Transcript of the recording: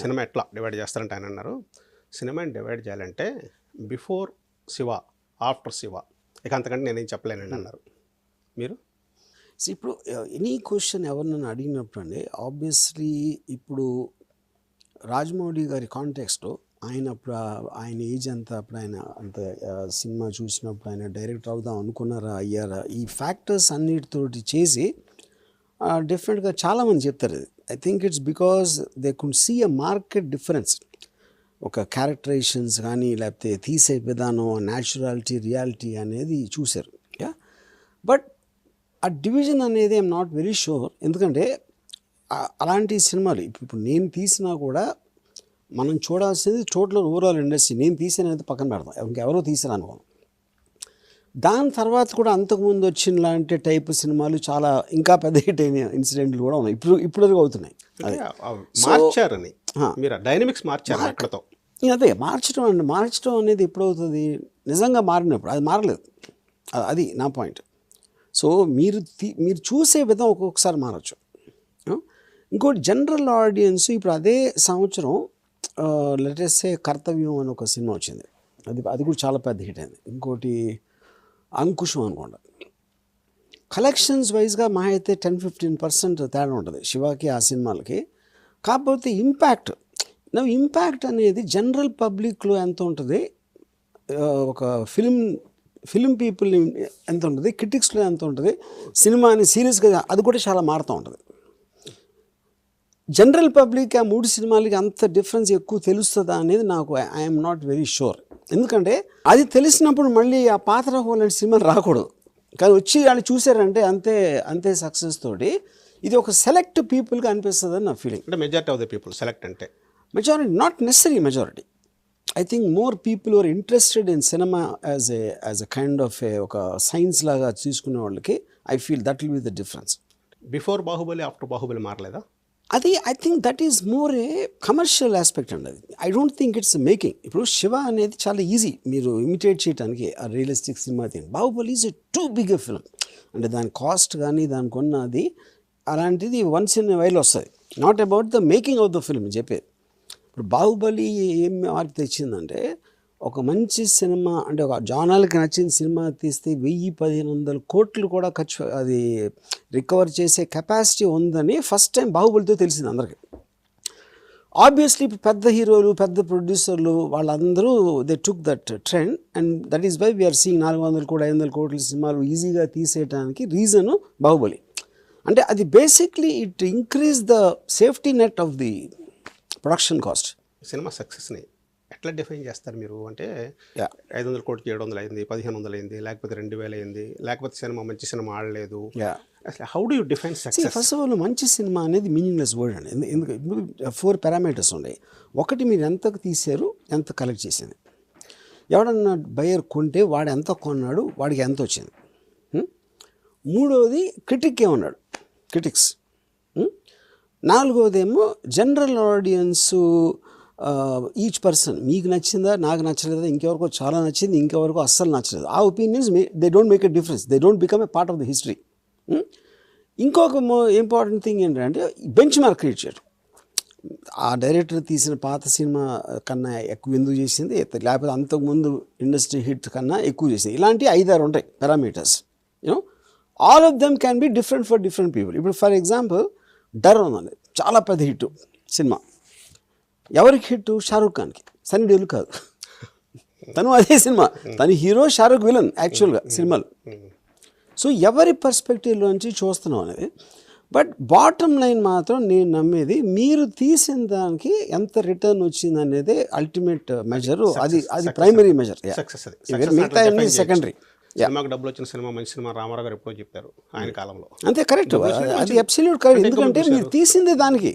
Cinema ఎట్లా divide చేస్తారంటే ఆయన అన్నారు, సినిమాని డివైడ్ చేయాలంటే బిఫోర్ శివ, ఆఫ్టర్ శివ, ఇక అంతకంటే నేనేం చెప్పలేనండి అన్నారు. మీరు ఇప్పుడు ఎనీ క్వశ్చన్ ఎవరినైనా అడిగినప్పుడు అండి, ఆబ్వియస్లీ ఇప్పుడు రాజమౌళి గారి కాంటెక్స్ట్లో ఆయన అప్పుడు ఆయన ఏజ్ అంతా, అప్పుడు ఆయన అంత సినిమా చూసినప్పుడు ఆయన డైరెక్టర్ అవుదాం అనుకున్నారా, అయ్యారా, ఈ ఫ్యాక్టర్స్ అన్నిటితోటి చేసి డిఫరెంట్గా చాలామంది చెప్తారు. ఇది I think it's because they could see a market difference. ఒక క్యారెక్టరైజేషన్స్ కానీ లేకపోతే తీసే విధానం, న్యాచురాలిటీ, రియాలిటీ అనేది చూశారు. బట్ ఆ డివిజన్ అనేది ఐఎమ్ నాట్ వెరీ షూర్. ఎందుకంటే అలాంటి సినిమాలు ఇప్పుడు నేను తీసినా కూడా మనం చూడాల్సింది టోటల్ ఓవరాల్ ఇండస్ట్రీ. నేను తీసినది పక్కన పెడతాం, ఇంకెవరో తీసాను అనుకోను. దాని తర్వాత కూడా అంతకుముందు వచ్చిన లాంటి టైప్ సినిమాలు చాలా ఇంకా పెద్ద హిట్ అయిన ఇన్సిడెంట్లు కూడా ఉన్నాయి, ఇప్పుడు అవుతున్నాయి. మార్చారని మీరు డైనమిక్స్ మార్చారు అక్కడతో. అదే మార్చడం అనేది ఎప్పుడు అవుతుంది, నిజంగా మారినప్పుడు. అది మారలేదు, అది నా పాయింట్. సో మీరు చూసే విధం ఒక్కొక్కసారి మారచ్చు. ఇంకోటి జనరల్ ఆడియన్స్ ఇప్పుడు అదే సంవత్సరం లెటెస్ట్ సే కర్తవ్యం అని ఒక సినిమా వచ్చింది, అది కూడా చాలా పెద్ద హిట్ అయింది. ఇంకోటి అంకుశం అనుకోండి. కలెక్షన్స్ వైజ్గా మా అయితే 10-15% తేడా ఉంటుంది శివాకి ఆ సినిమాలకి. కాకపోతే ఇంపాక్ట్ అనేది జనరల్ పబ్లిక్లో ఎంత ఉంటుంది, ఒక ఫిలిం పీపుల్ ఎంత ఉంటుంది, క్రిటిక్స్లో ఎంత ఉంటుంది, సినిమాని సీరియస్గా అది కూడా చాలా మారుతూ ఉంటుంది. జనరల్ పబ్లిక్ ఆ 3 సినిమాలకి అంత డిఫరెన్స్ ఎక్కువ తెలుస్తుందా అనేది నాకు ఐఎమ్ నాట్ వెరీ షూర్. ఎందుకంటే అది తెలిసినప్పుడు మళ్ళీ ఆ పాత్ర లాంటి సినిమాలు రాకూడదు. కానీ వచ్చి వాళ్ళు చూసారంటే అంతే సక్సెస్ తోటి ఇది ఒక సెలెక్ట్ పీపుల్గా అనిపిస్తుంది అని నా ఫీలింగ్. అంటే majority of the people select అంటే majority, not necessary majority. I think more people are interested in cinema as a kind of ఒక సైన్స్ లాగా తీసుకునే వాళ్ళకి I feel that will be the difference. Before Baahubali, after Baahubali మారలేదా? అది I think that is more a commercial aspect అండి. అది I don't think it's making. ఇప్పుడు శివ అనేది చాలా ఈజీ మీరు ఇమిటేట్ చేయడానికి, ఆ realistic cinema thing. Baahubali is a too big a film. అంటే దాని కాస్ట్ కానీ దానికి ఉన్నది అలాంటిది వన్స్ ఇన్ వైల్ వస్తుంది. Not about the making of the film చెప్పేది. ఇప్పుడు బాహుబలి ఏం మార్పు తెచ్చిందంటే, ఒక మంచి సినిమా అంటే ఒక జానాలకి నచ్చిన సినిమా తీస్తే 1000-1500 కోట్లు కూడా అది రికవర్ చేసే కెపాసిటీ ఉందని ఫస్ట్ టైం బాహుబలితో తెలిసింది అందరికీ. ఆబ్వియస్లీ ఇప్పుడు పెద్ద హీరోలు, పెద్ద ప్రొడ్యూసర్లు వాళ్ళందరూ they took that trend and that is why we are seeing 400 కోట్లు 500 కోట్ల సినిమాలు ఈజీగా తీసేయడానికి రీజను బాహుబలి. అంటే అది basically it increase the safety net of the production cost. Cinema సక్సెస్ని ఎట్లా డిఫైన్ చేస్తారు మీరు? అంటే 500 కోట్లకి 700 అయింది, 1500 అయింది, లేకపోతే 2000 అయింది, లేకపోతే సినిమా మంచి సినిమా ఆడలేదు. అసలు how do you define success? First of all మంచి సినిమా అనేది మీనింగ్లెస్ వర్డ్ అండి. ఎందుకంటే 4 పారామీటర్స్ ఉన్నాయి. ఒకటి, మీరు ఎంతకు తీశారు, ఎంత కలెక్ట్ చేసింది. ఎవడన్నా బయర్ కొంటే వాడు ఎంత కొన్నాడు, వాడికి ఎంత వచ్చింది. మూడవది క్రిటిక్ ఏమన్నాడు, క్రిటిక్స్. నాలుగవదేమో జనరల్ ఆడియన్స్, ఈచ్ పర్సన్ మీకు నచ్చిందా, నాకు నచ్చలేదా, ఇంకెవరికో చాలా నచ్చింది, ఇంకెవరికో అస్సలు నచ్చలేదు. ఆ opinions they don't make a difference, they don't become a part of the history. ఇంకొక ఇంపార్టెంట్ థింగ్ ఏంటంటే బెంచ్ మార్క్ క్రియేట్ చేయడం. ఆ డైరెక్టర్ తీసిన పాత సినిమా కన్నా ఎక్కువ ఎందుకు చేసింది, లేకపోతే అంతకుముందు ఇండస్ట్రీ హిట్ కన్నా ఎక్కువ చేసింది. ఇలాంటి 5-6 ఉంటాయి parameters. All of them can be different for different people. ఇప్పుడు ఫర్ ఎగ్జాంపుల్ డర్ ఉందండి, చాలా పెద్ద హిట్ సినిమా. ఎవరికి హిట్? షారూక్ ఖాన్కి, సన్నీ దేవుల్ కాదు. తను అదే సినిమా, తను హీరో, షారూక్ విలన్ యాక్చువల్గా సినిమాలు. సో ఎవరి పర్స్పెక్టివ్లోంచి చూస్తున్నాం అనేది. బట్ బాటమ్ లైన్ మాత్రం నేను నమ్మేది, మీరు తీసిన దానికి ఎంత రిటర్న్ వచ్చింది అనేది అల్టిమేట్ మెజర్. అది ప్రైమరీ మెజర్. మిగతా అన్ని సెకండరీ. సినిమాకి డబ్బులు వచ్చిన సినిమా మంచి సినిమా రామారావు గారు ఎప్పుడో చెప్తారు ఆయన కాలంలో. అంతే, కరెక్ట్. అది అబ్సల్యూట్ కరెక్ట్. ఎందుకంటే మీరు తీసిందే దానికి.